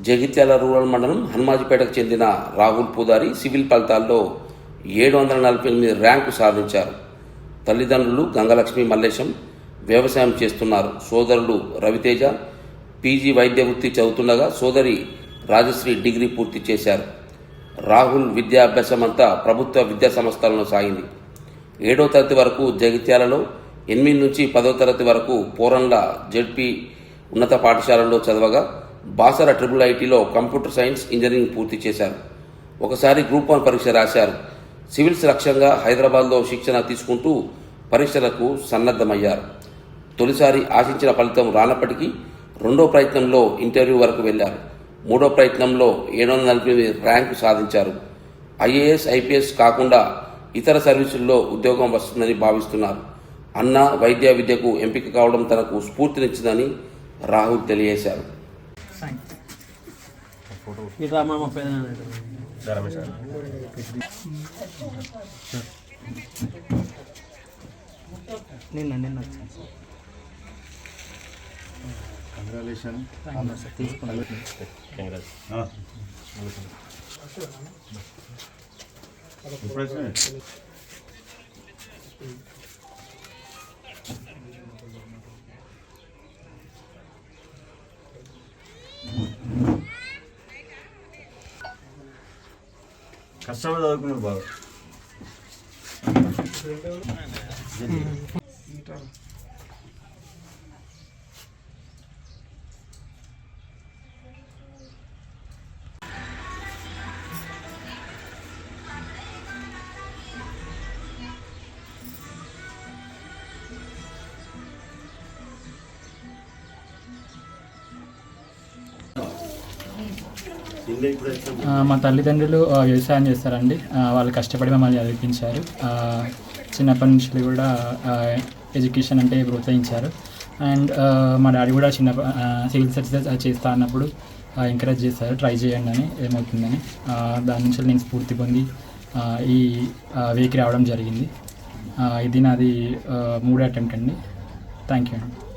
Jagtial rural మండలం హనుమాజిపేటకు చెందిన Rahul Pudari civil ఫలితాల్లో 748 ర్యాంకు సాధించారు. తల్లిదండ్రులు గంగలక్ష్మి మల్లేశం వ్యవసాయం చేస్తున్నారు. సోదరుడు రవితేజ పీజీ వైద్య వృత్తి చదువుతుండగా సోదరి రాజశ్రీ డిగ్రీ పూర్తి చేశారు. రాహుల్ విద్యాభ్యాసం అంతా ప్రభుత్వ విద్యా సంస్థలలో సాగింది. 7వ తరగతి వరకు జగిత్యాలలో, 8 నుంచి 10వ తరగతి వరకు పోరంల జెడ్పీ ఉన్నత పాఠశాలలో చదవగా బాసర ట్రిపుల్ ఐటీలో కంప్యూటర్ సైన్స్ ఇంజనీరింగ్ పూర్తి చేశారు. ఒకసారి గ్రూప్ 1 పరీక్ష రాశారు. సివిల్స్ లక్ష్యంగా హైదరాబాద్లో శిక్షణ తీసుకుంటూ పరీక్షలకు సన్నద్ధమయ్యారు. తొలిసారి ఆశించిన ఫలితం రానప్పటికీ 2వ ప్రయత్నంలో ఇంటర్వ్యూ వరకు వెళ్లారు. 3వ ప్రయత్నంలో 748 ర్యాంకు సాధించారు. ఐఏఎస్, ఐపీఎస్ కాకుండా ఇతర సర్వీసుల్లో ఉద్యోగం వస్తుందని భావిస్తున్నారు. అన్న వైద్య విద్యకు ఎంపిక కావడం తనకు స్ఫూర్తినిచ్చిందని రాహుల్ తెలియజేశారు. కష్టపడి చదువుకున్నారు బాగా. మా తల్లిదండ్రులు వ్యవసాయం చేస్తారండి. వాళ్ళు కష్టపడి మమ్మల్ని చదివించారు. చిన్నప్పటి నుంచి కూడా ఎడ్యుకేషన్ అంటే ప్రోత్సహించారు. అండ్ మా డాడీ కూడా సివిల్ సర్వీసెస్ చేస్తా అన్నప్పుడు ఎంకరేజ్ చేశారు, ట్రై చేయండి అని, ఏమవుతుందని. దాని నుంచి నేను స్ఫూర్తి పొంది ఈ వేకి రావడం జరిగింది. ఇది నాది 3వ అటెంప్ట్ అండి. థ్యాంక్ యూ అండి.